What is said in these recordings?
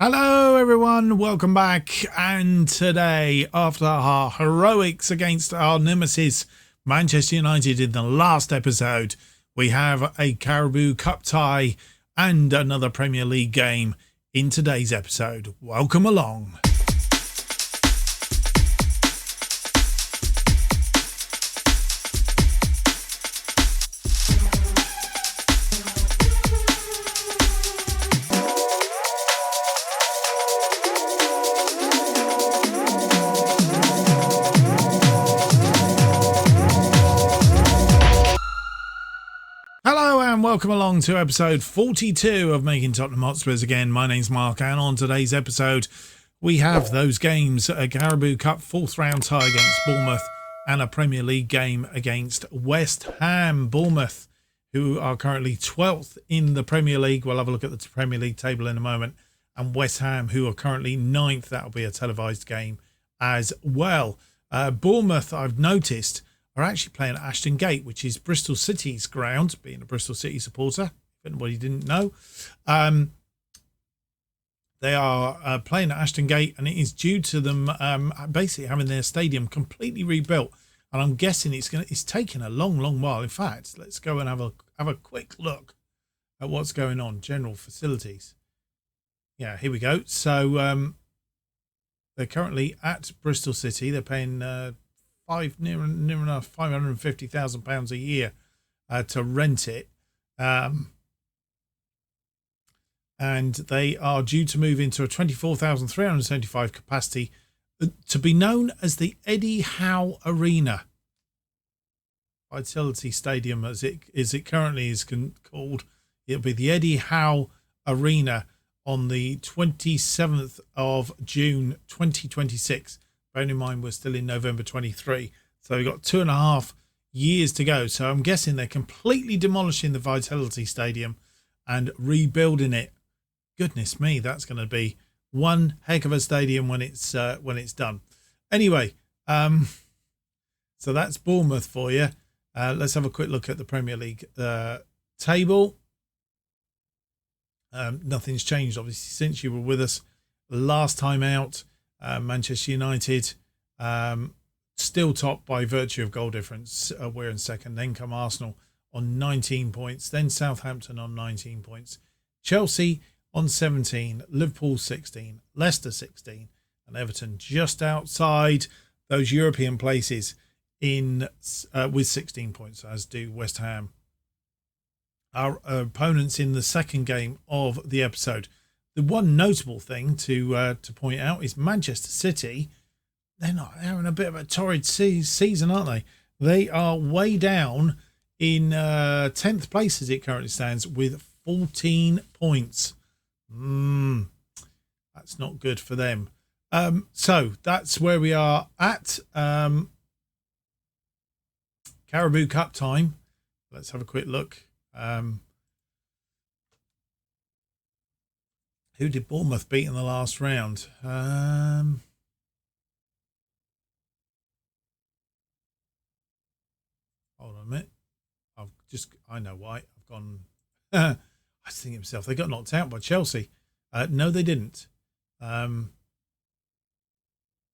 Hello everyone, welcome back, and today, after our heroics against our nemesis Manchester United in the last episode, we have a Carabao Cup tie and another Premier League game in today's episode. Welcome along. Welcome along to episode 42 of Making Tottenham Hotspurs again. My name's Mark, and on today's episode we have those games: a Carabao Cup fourth round tie against Bournemouth and a Premier League game against West Ham. Bournemouth, who are currently 12th in the Premier League. We'll have a look at the Premier League table in a moment. And West Ham, who are currently 9th. That'll be a televised game as well. Bournemouth, I've noticed, are actually playing at Ashton Gate, which is Bristol City's ground, being a Bristol City supporter, if anybody didn't know. They are playing at Ashton Gate, and it is due to them basically having their stadium completely rebuilt. And I'm guessing it's taken a long while. In fact, let's go and have a quick look at what's going on. General facilities. Yeah, here we go. So they're currently at Bristol City. They're paying near enough £550,000 a year to rent it, and they are due to move into a 24,375 capacity to be known as the Eddie Howe Arena, Vitality Stadium as it currently is called. It'll be the Eddie Howe Arena on the 27th of June 2026. Bearing in mind we're still in November 23, so we've got 2.5 years to go. So I'm guessing they're completely demolishing the Vitality Stadium and rebuilding it. Goodness me, that's going to be one heck of a stadium when it's done. Anyway, so that's Bournemouth for you. Let's have a quick look at the Premier League table. Nothing's changed, obviously, since you were with us last time out. Manchester United still top by virtue of goal difference. We're in second. Then come Arsenal on 19 points. Then Southampton on 19 points. Chelsea on 17. Liverpool 16. Leicester 16. And Everton just outside those European places with 16 points, as do West Ham. Our opponents in the second game of the episode. The one notable thing to point out is Manchester City. They're having a bit of a torrid season, aren't they? They are way down in 10th place as it currently stands with 14 points. That's not good for them. So that's where we are at. Carabao Cup time. Let's have a quick look. Who did Bournemouth beat in the last round? Hold on a minute. I know why. I've gone. I was thinking to myself, they got knocked out by Chelsea. No, they didn't.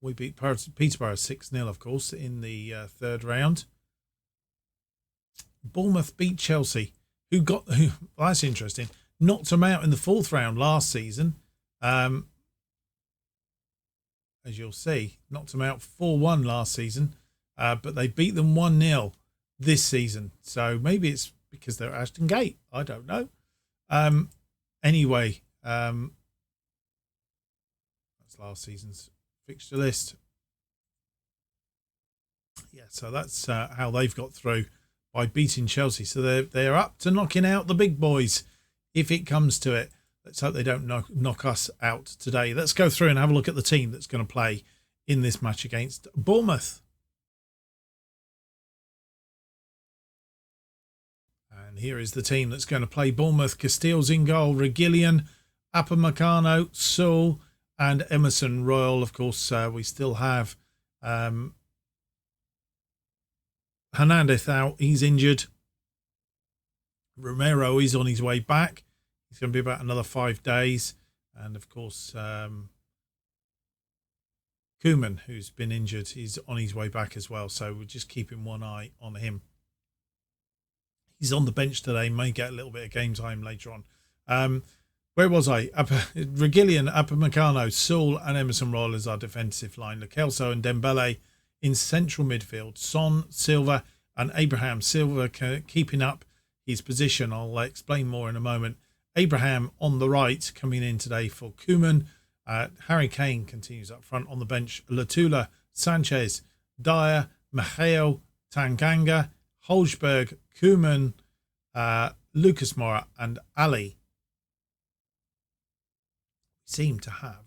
We beat Peterborough 6-0, of course, in the third round. Bournemouth beat Chelsea, who well, that's interesting. Knocked them out in the fourth round last season. As you'll see, knocked them out 4-1 last season, but they beat them 1-0 this season. So maybe it's because they're Ashton Gate. I don't know. Anyway, that's last season's fixture list. Yeah, so that's how they've got through by beating Chelsea. So they're up to knocking out the big boys. If it comes to it, let's hope they don't knock us out today. Let's go through and have a look at the team that's going to play in this match against Bournemouth. And here is the team that's going to play Bournemouth. Castile's in goal, Reguilón, Upamecano, Sewell, and Emerson Royal. Of course, we still have Hernandez out. He's injured. Romero is on his way back. He's going to be about another 5 days. And of course, Koeman, who's been injured, he's on his way back as well. So we're just keeping one eye on him. He's on the bench today, may get a little bit of game time later on. Where was I? Reguilón, Upamecano, Saul and Emerson Royal as our defensive line. Lo Celso and Dembele in central midfield. Son, Silva and Abraham. Silva keeping up his position. I'll explain more in a moment. Abraham on the right coming in today for Koeman. Harry Kane continues up front on the bench. Latula, Sanchez, Dyer, Michael, Tanganga, Holsberg, Koeman, Lucas Moura and Ali. Seem to have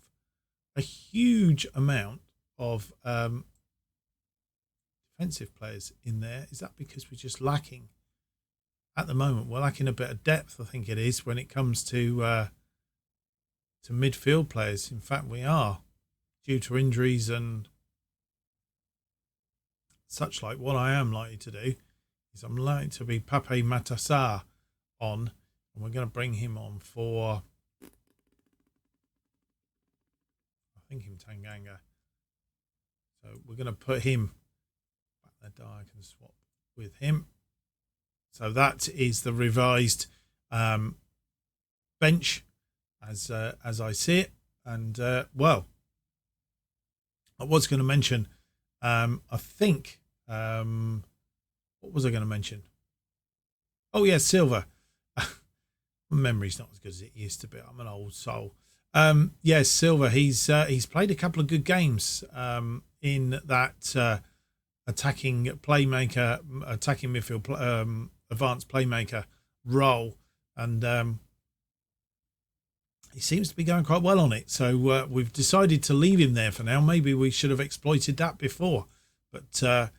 a huge amount of defensive players in there. Is that because we're just lacking at the moment? We're lacking a bit of depth, I think it is, when it comes to midfield players. In fact, we are, due to injuries and such like. What I am likely to do is I'm likely to be Pape Matar on, and we're going to bring him on for, I think him Tanganga. So we're going to put him back there. I can swap with him. So that is the revised bench as I see it. And well, I was going to mention, I think, what was I going to mention? Oh yeah, Silva. My memory's not as good as it used to be. I'm an old soul. Yes, Silva. He's played a couple of good games in that attacking midfield, advanced playmaker role, and he seems to be going quite well on it. So we've decided to leave him there for now. Maybe we should have exploited that before, but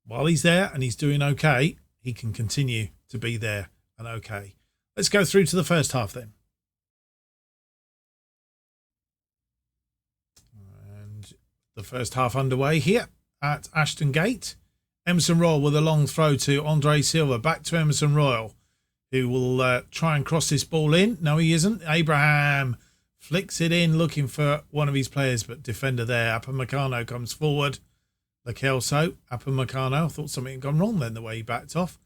while he's there and he's doing okay, he can continue to be there and okay. Let's go through to the first half then. And the first half underway here at Ashton Gate. Emerson Royal with a long throw to Andre Silva. Back to Emerson Royal, who will try and cross this ball in. No, he isn't. Abraham flicks it in, looking for one of his players, but defender there. Upamecano comes forward. Lo Celso, Upamecano. I thought something had gone wrong then, the way he backed off.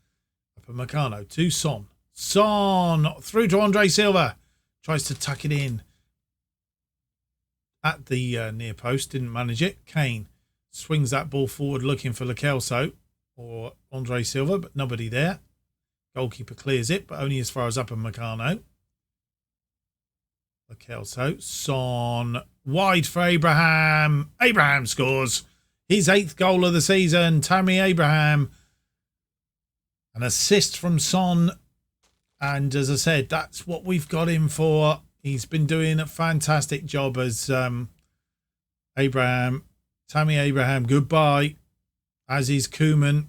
Upamecano to Son. Son through to Andre Silva. Tries to tuck it in at the near post. Didn't manage it. Kane swings that ball forward looking for Lo Celso or Andre Silva, but nobody there. Goalkeeper clears it, but only as far as Upamecano. Lo Celso. Son. Wide for Abraham. Abraham scores his 8th goal of the season. Tammy Abraham. An assist from Son. And as I said, that's what we've got him for. He's been doing a fantastic job as Abraham. Tammy Abraham, goodbye. As is Koeman.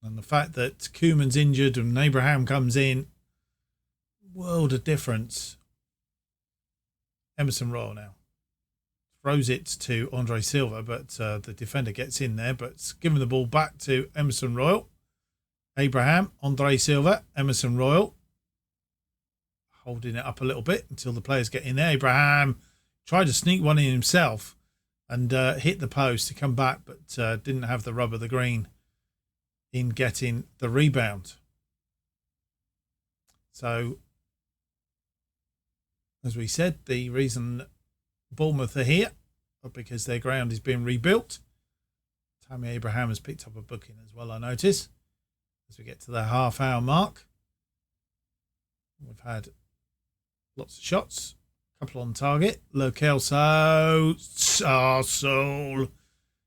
And the fact that Koeman's injured and Abraham comes in, world of difference. Emerson Royal now throws it to Andre Silva, but the defender gets in there, but giving the ball back to Emerson Royal. Abraham, Andre Silva, Emerson Royal. Holding it up a little bit until the players get in there. Abraham tried to sneak one in himself and hit the post to come back, but didn't have the rub of the green in getting the rebound. So, as we said, the reason Bournemouth are here is because their ground is being rebuilt. Tammy Abraham has picked up a booking as well, I notice. As we get to the half-hour mark, we've had lots of shots, a couple on target. Lo Celso, Soul.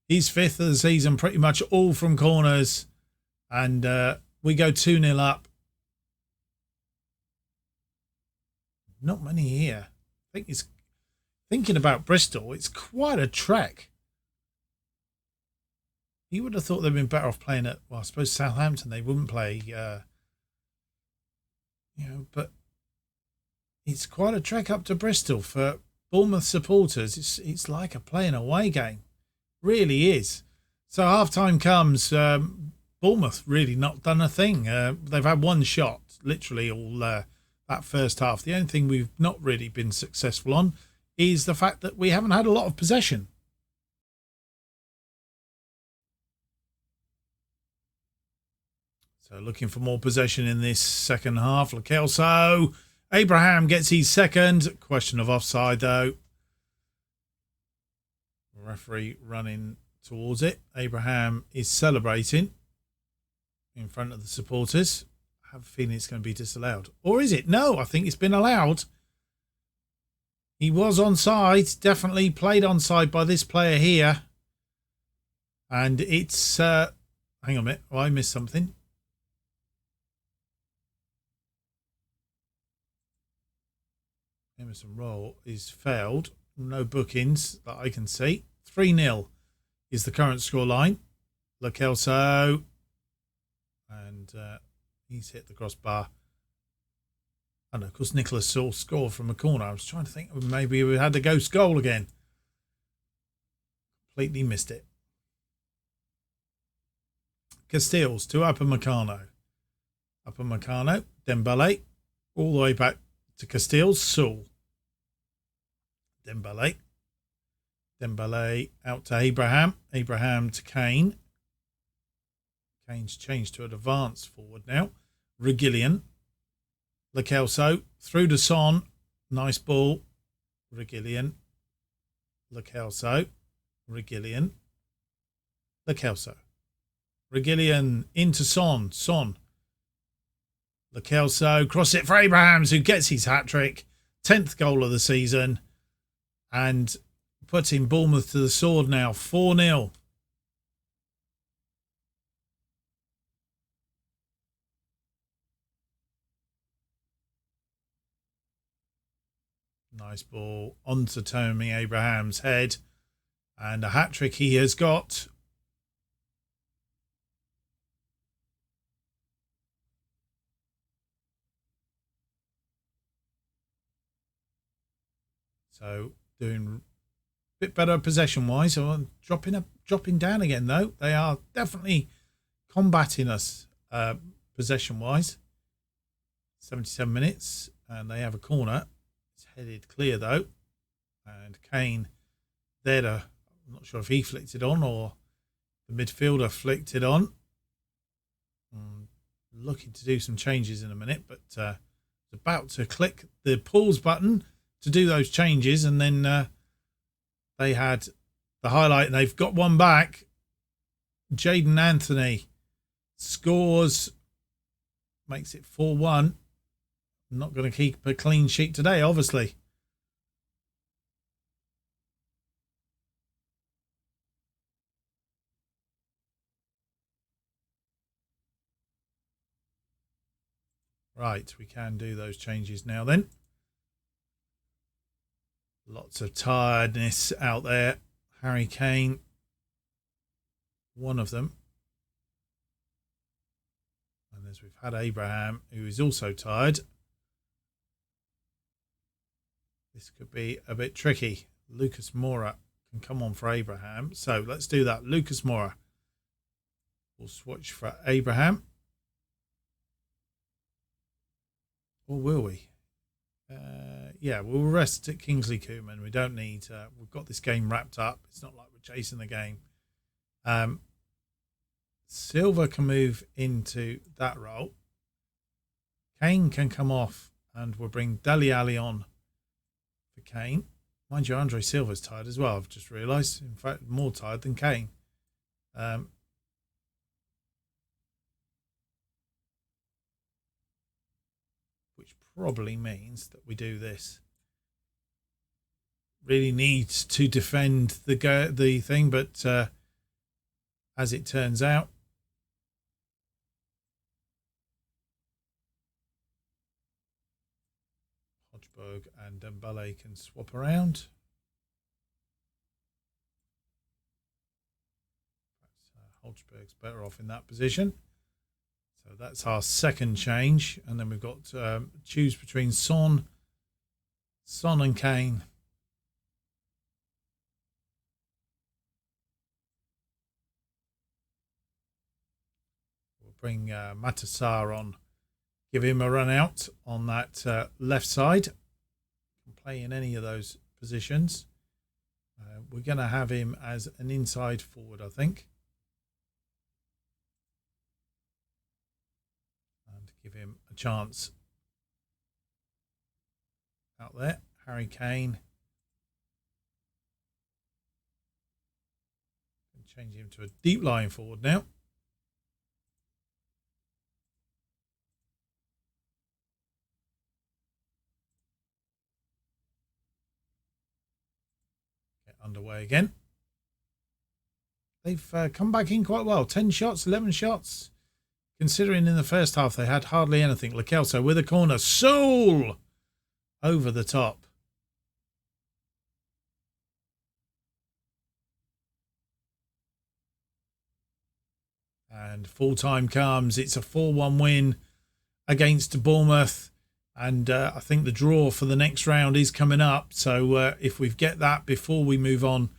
He's 5th of the season, pretty much all from corners. And we go 2-0 up. Not many here. I think it's thinking about Bristol. It's quite a trek. You would have thought they'd been better off playing at, well, I suppose Southampton. They wouldn't play, but it's quite a trek up to Bristol for Bournemouth supporters. It's like a playing away game, really is. So half time comes. Bournemouth really not done a thing. They've had one shot, literally all the that first half. The only thing we've not really been successful on is the fact that we haven't had a lot of possession. So looking for more possession in this second half. Lakelso, Abraham gets his second. Question of offside though. Referee running towards it. Abraham is celebrating in front of the supporters. I have a feeling it's going to be disallowed. Or is it? No, I think it's been allowed. He was onside. Definitely played onside by this player here. And it's... hang on a minute. Oh, I missed something. Emerson Roll is failed. No bookings that I can see. 3-0 is the current scoreline. Lakelso. And he's hit the crossbar. And of course, Nicholas Saul scored from a corner. I was trying to think maybe we had the ghost goal again. Completely missed it. Castiles to Upamecano. Upamecano. Dembele. All the way back to Castiles. Saul. Dembele. Dembele out to Abraham. Abraham to Kane. Kane's changed to an advance forward now. Reguilón. Lakelso through to Son. Nice ball. Reguilón. Lakelso. Reguilón. Lakelso. Reguilón into Son. Son. Lakelso. Cross it for Abrahams, who gets his hat-trick. 10th goal of the season. And putting Bournemouth to the sword now. 4-0. Nice ball onto Tammy Abraham's head. And a hat-trick he has got. So doing a bit better possession-wise. So I'm dropping down again, though. They are definitely combating us possession-wise. 77 minutes. And they have a corner. Headed clear though, and Kane there to, I'm not sure if he flicked it on or the midfielder flicked it on. Looking to do some changes in a minute, but about to click the pause button to do those changes, and then they had the highlight and they've got one back. Jaden Anthony scores, makes it 4-1. Not going to keep a clean sheet today, obviously. Right, we can do those changes now then. Lots of tiredness out there. Harry Kane, one of them. And as we've had Abraham, who is also tired. This could be a bit tricky. Lucas Moura can come on for Abraham. So let's do that. Lucas Moura. We'll switch for Abraham. Or will we? Yeah, we'll rest at Kingsley Coman. We don't need... we've got this game wrapped up. It's not like we're chasing the game. Silva can move into that role. Kane can come off and we'll bring Dele Alli on for Kane. Mind you, Andre Silva's tired as well. I've just realised. In fact, more tired than Kane. Which probably means that we do this. Really needs to defend the thing, but as it turns out, Hodgberg and Dembele can swap around. Hodgberg's better off in that position. So that's our second change. And then we've got choose between Son and Kane. We'll bring Matasar on. give him a run out on that left side. Can play in any of those positions. We're going to have him as an inside forward, I think. And give him a chance out there. Harry Kane. Change him to a deep line forward now. Get underway again. They've come back in quite well. 10 shots, 11 shots. Considering in the first half they had hardly anything. Lo Celso with a corner. Soul over the top. And full time comes. It's a 4-1 win against Bournemouth. And I think the draw for the next round is coming up. So if we get that before we move on,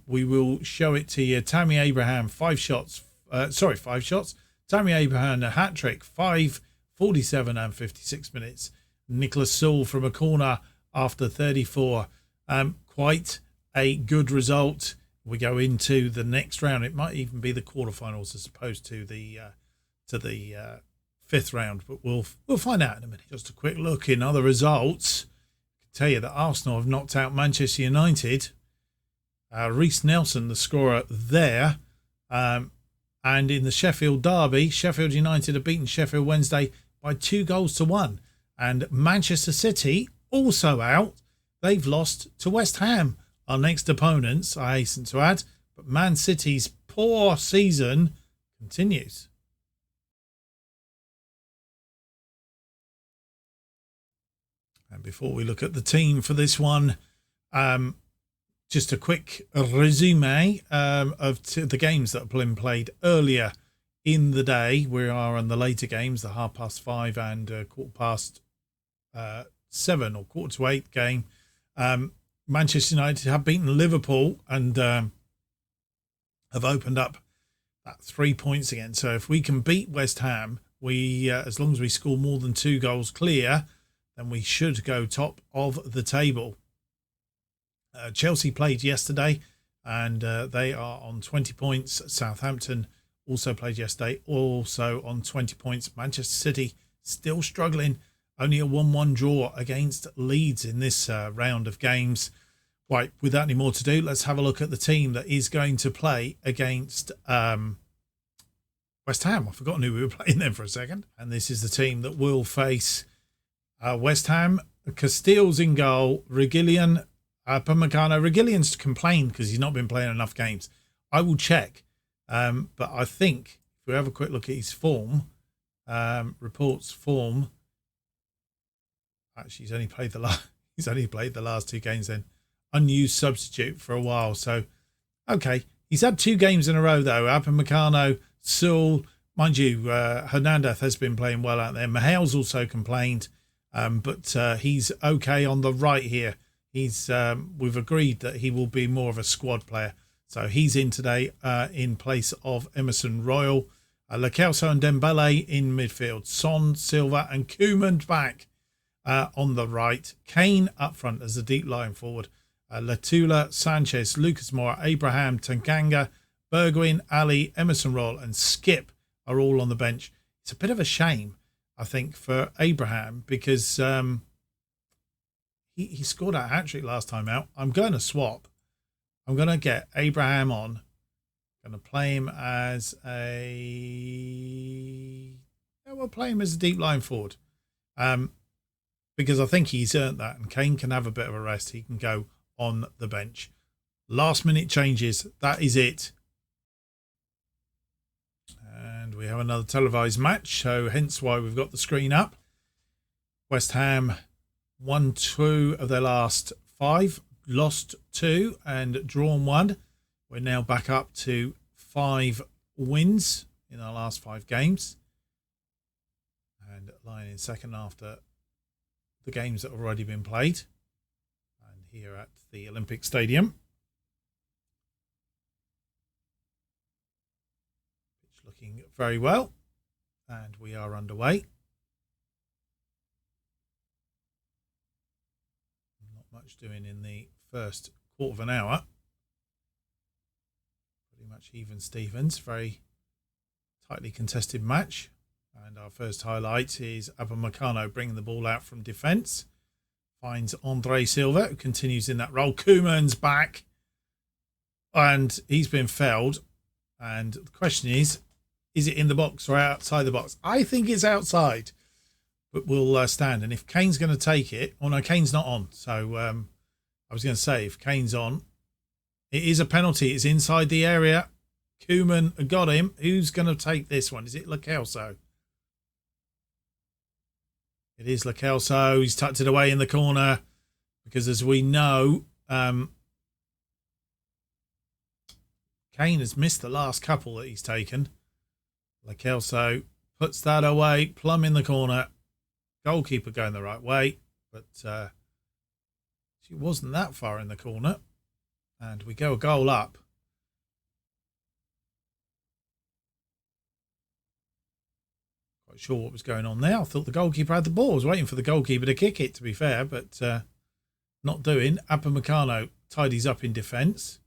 we will show it to you. Tammy Abraham, 5 shots. 5 shots. Tammy Abraham, a hat-trick. 5, 47 and 56 minutes. Nicholas Sewell from a corner after 34. Quite a good result. We go into the next round. It might even be the quarterfinals as opposed to the fifth round, but we'll find out in a minute. Just a quick look in other results. I can tell you that Arsenal have knocked out Manchester United. Reece Nelson, the scorer there, and in the Sheffield derby, Sheffield United have beaten Sheffield Wednesday by 2-1, and Manchester City also out. They've lost to West Ham. Our next opponents, I hasten to add, but Man City's poor season continues. And before we look at the team for this one, just a quick resume of the games that have been played earlier in the day. We are on the later games, the 5:30 and 7:15 or 7:45 game. Manchester United have beaten Liverpool and have opened up that 3 points again. So if we can beat West Ham, we as long as we score more than 2 goals clear, then we should go top of the table. Chelsea played yesterday and they are on 20 points. Southampton also played yesterday, also on 20 points. Manchester City still struggling. Only a 1-1 draw against Leeds in this round of games. Right, without any more to do, let's have a look at the team that is going to play against West Ham. I've forgotten who we were playing then for a second. And this is the team that will face West Ham. Castile's in goal. Reguilon, Upamecano. Reguilon's complained because he's not been playing enough games. I will check. But I think if we have a quick look at his form, reports form. Actually, he's only played the last 2 games then. Unused substitute for a while. So, okay. He's had 2 games in a row, though. Upamecano, Sewell. Mind you, Hernandez has been playing well out there. Mahal's also complained. But he's okay on the right here. We've agreed that he will be more of a squad player. So he's in today in place of Emerson Royal. Lo Celso and Dembele in midfield. Son, Silva and Koeman back. On the right, Kane up front as a deep line forward. Latula, Sanchez, Lucas Moura, Abraham, Tanganga, Bergwijn, Ali, Emerson Royal and Skip are all on the bench. It's a bit of a shame, I think, for Abraham because he scored a hat-trick last time out. I'm going to swap. I'm going to get Abraham on. I'm going to play him as we'll play him as a deep line forward. Because I think he's earned that and Kane can have a bit of a rest. He can go on the bench. Last minute changes. That is it. And we have another televised match. So hence why we've got the screen up. West Ham won 2 of their last 5. Lost 2 and drawn 1. We're now back up to 5 wins in our last 5 games. And lying in second after the games that have already been played, and here at the Olympic Stadium. Pitch looking very well, and we are underway. much doing in the first quarter of an hour. Pretty much even Stevens, very tightly contested match. And our first highlight is Upamecano bringing the ball out from defence. Finds Andre Silva, who continues in that role. Koeman's back. And he's been felled. And the question is it in the box or outside the box? I think it's outside. But we'll stand. And if Kane's going to take it... Oh, no, Kane's not on. So I was going to say, if Kane's on, it is a penalty. It's inside the area. Koeman got him. Who's going to take this one? Is it Lo Celso? It is Lo Celso. He's tucked it away in the corner. Because as we know, Kane has missed the last couple that he's taken. Lo Celso puts that away. Plumb in the corner. Goalkeeper going the right way. But she wasn't that far in the corner. And we go a goal up. Quite sure what was going on there. I thought the goalkeeper had the ball. I was waiting for the goalkeeper to kick it, to be fair, but not doing. Upamecano tidies up in defence.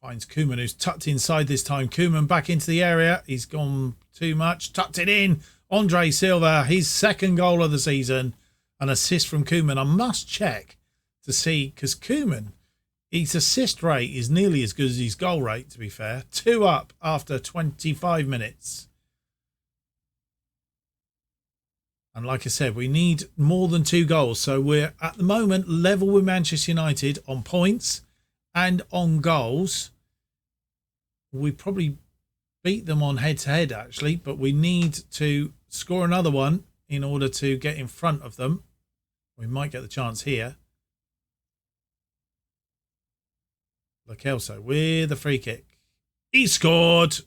Finds Koeman, who's tucked inside this time. Koeman back into the area. He's gone too much. Tucked it in. Andre Silva, his second goal of the season. An assist from Koeman. I must check to see, because Koeman, his assist rate is nearly as good as his goal rate, to be fair. 2 up after 25 minutes. And like I said, we need more than 2 goals. So we're at the moment level with Manchester United on points and on goals. We probably beat them on head-to-head, actually. But we need to score another one in order to get in front of them. We might get the chance here. Lo Celso with the free kick. He scored.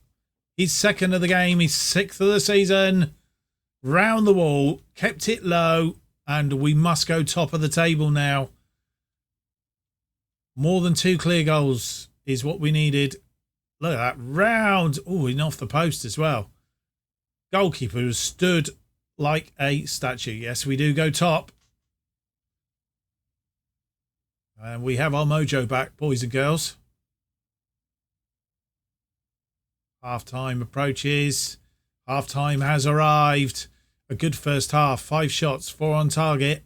He's second of the game. He's 6th of the season. Round the wall. Kept it low. And we must go top of the table now. More than 2 clear goals is what we needed. Look at that. Round. Oh, and off the post as well. Goalkeeper has stood like a statue. Yes, we do go top. And we have our mojo back, boys and girls. Half-time approaches. Half-time has arrived. A good first half. 5 shots, 4 on target.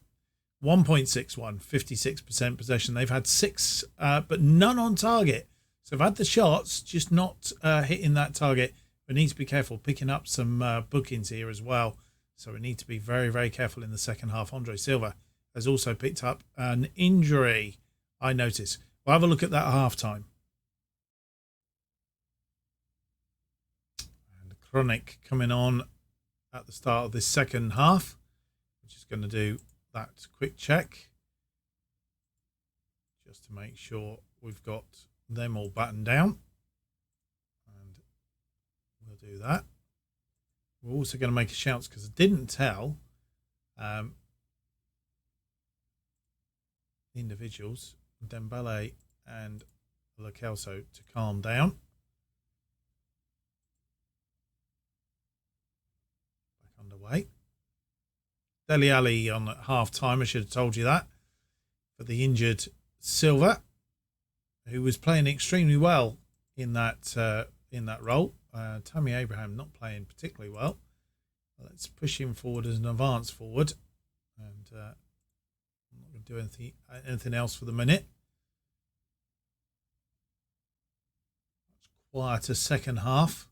1.61, 56% possession. They've had 6, but none on target. So they've had the shots, just not hitting that target. We need to be careful picking up some bookings here as well. So we need to be very, very careful in the second half. Andre Silva has also picked up an injury, I notice. We'll have a look at that half-time. And Chronic coming on at the start of this second half. We're just going to do that quick check. Just to make sure we've got them all buttoned down. And we'll do that. We're also going to make a shout because I didn't tell individuals, Dembele and Lo Celso, to calm down. Back underway. Dele Alli on at half time. I should have told you that. For the injured Silva, who was playing extremely well in that role. Tammy Abraham not playing particularly well. Let's push him forward as an advance forward. And I'm not going to do anything else for the minute. Much quieter second half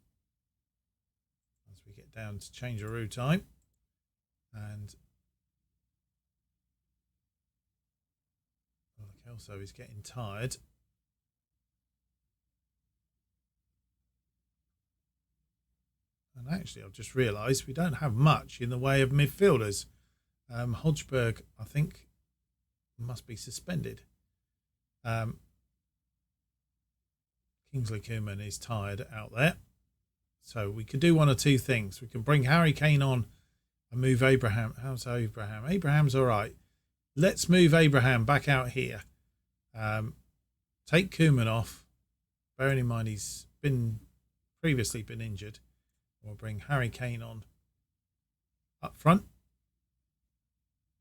as we get down to change-a-roo time. And also he's getting tired. And actually, I've just realised we don't have much in the way of midfielders. Hodgberg, I think, must be suspended. Kingsley Coman is tired out there. So we could do one or two things. We can bring Harry Kane on and move Abraham. How's Abraham? Abraham's all right. Let's move Abraham back out here. Take Koeman off. Bearing in mind he's previously been injured. We'll bring Harry Kane on up front.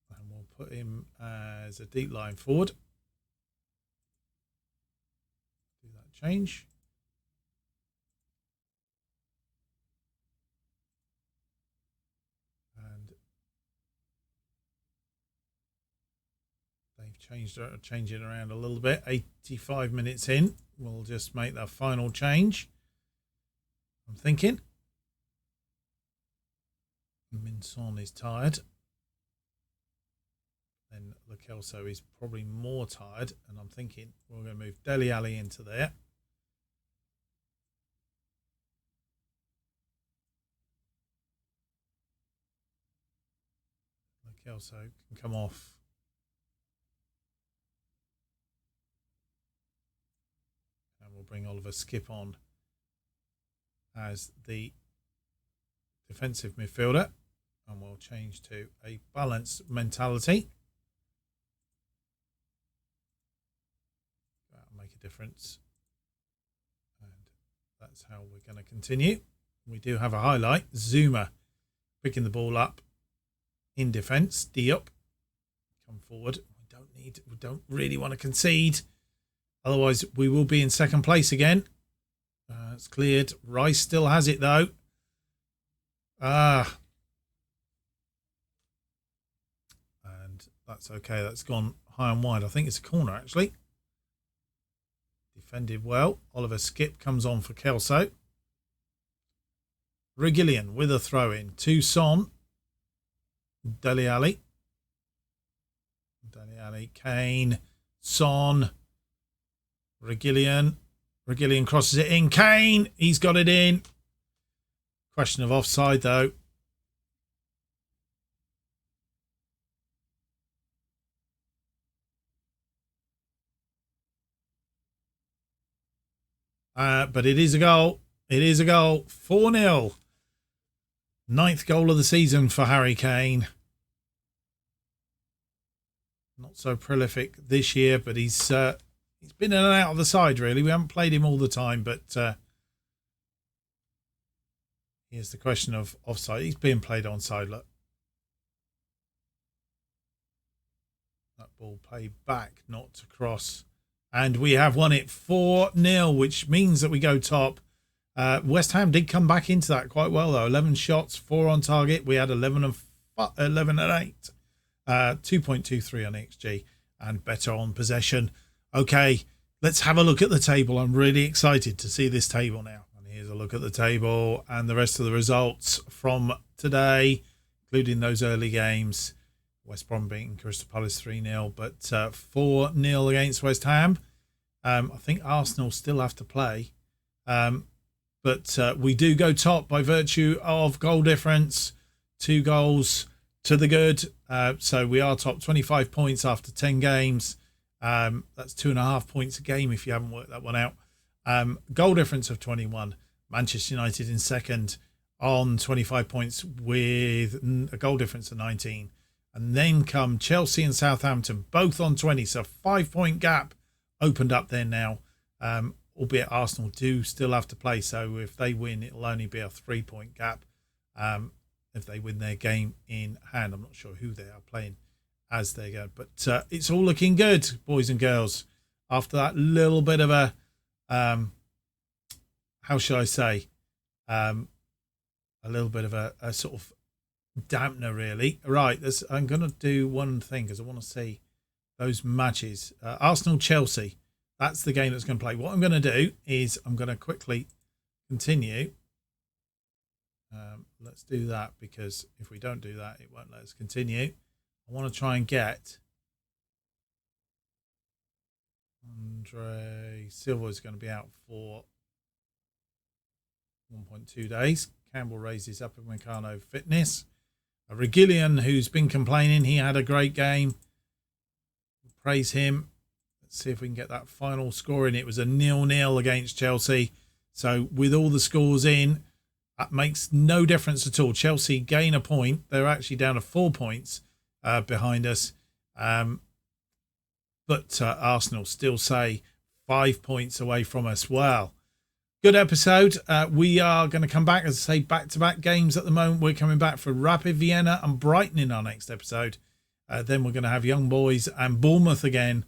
And we'll put him as a deep line forward. Do that change. And they've changed it around a little bit. 85 minutes in. We'll just make that final change. I'm thinking. Minson is tired. Then Lo Celso is probably more tired. And I'm thinking we're going to move Dele Alli into there. Lo Celso can come off. And we'll bring Oliver Skip on as the defensive midfielder. And we'll change to a balanced mentality. That'll make a difference. And that's how we're going to continue. We do have a highlight. Zuma picking the ball up in defence. Diop, come forward. We don't really want to concede. Otherwise, we will be in second place again. It's cleared. Rice still has it, though. And that's okay. That's gone high and wide. I think it's a corner, actually. Defended well. Oliver Skip comes on for Celso. Reguilón with a throw-in to Son. Dele Alli. Dele Alli, Kane, Son. Reguilón. Reguilón crosses it in. Kane, he's got it in. Question of offside, though. But it is a goal. It is a goal. 4-0. 9th goal of the season for Harry Kane. Not so prolific this year, but he's been in and out of the side, really. We haven't played him all the time, but here's the question of offside. He's being played onside, look. That ball played back, not to cross. And we have won it 4-0, which means that we go top. West Ham did come back into that quite well, though. 11 shots, 4 on target. We had 11 and 8. 2.23 on XG and better on possession. Okay, let's have a look at the table. I'm really excited to see this table now. And here's a look at the table and the rest of the results from today, including those early games. West Brom beating Crystal Palace 3-0, but 4-0 against West Ham. I think Arsenal still have to play. But we do go top by virtue of goal difference. 2 goals to the good. So we are top, 25 points after 10 games. That's 2.5 points a game if you haven't worked that one out. Goal difference of 21. Manchester United in second on 25 points with a goal difference of 19. And then come Chelsea and Southampton, both on 20. So 5-point gap opened up there now. Albeit Arsenal do still have to play. So if they win, it'll only be a 3-point gap. If they win their game in hand. I'm not sure who they are playing as they go. But it's all looking good, boys and girls. After that little bit of a, how shall I say, a little bit of a sort of dampener, really. Right, I'm going to do one thing because I want to see those matches. Arsenal-Chelsea, that's the game that's going to play. What I'm going to do is I'm going to quickly continue. Let's do that, because if we don't do that, it won't let us continue. I want to try and get Andre Silva is going to be out for 1.2 days. Campbell raises up in Meccano fitness. Reguilón, who's been complaining, he had a great game. Praise him. Let's see if we can get that final score in. It was a 0-0 against Chelsea. So with all the scores in, that makes no difference at all. Chelsea gain a point. They're actually down to 4 points behind us. But Arsenal still say 5 points away from us. Well, good episode. We are going to come back, as I say, back-to-back games at the moment. We're coming back for Rapid Vienna and Brighton in our next episode. Then we're going to have Young Boys and Bournemouth again.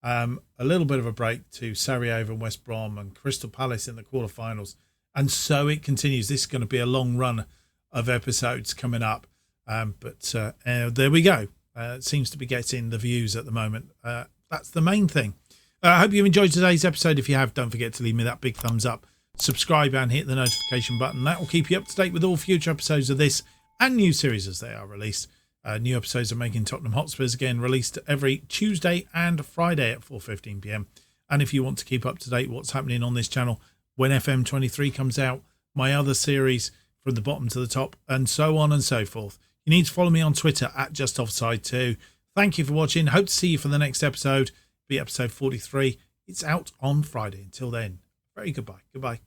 A little bit of a break to Sarajevo and West Brom and Crystal Palace in the quarterfinals. And so it continues. This is going to be a long run of episodes coming up. But there we go. It seems to be getting the views at the moment. That's the main thing. I hope you enjoyed today's episode. If you have, don't forget to leave me that big thumbs up, subscribe and hit the notification button. That will keep you up to date with all future episodes of this and new series as they are released. New episodes of Making Tottenham Hotspurs, again, released every Tuesday and Friday at 4:15 p.m. And if you want to keep up to date what's happening on this channel when FM23 comes out, my other series from the bottom to the top, and so on and so forth, you need to follow me on Twitter at JustOffsideFM. Thank you for watching. Hope to see you for the next episode, be episode 43. It's out on Friday. Until then, very goodbye. Goodbye.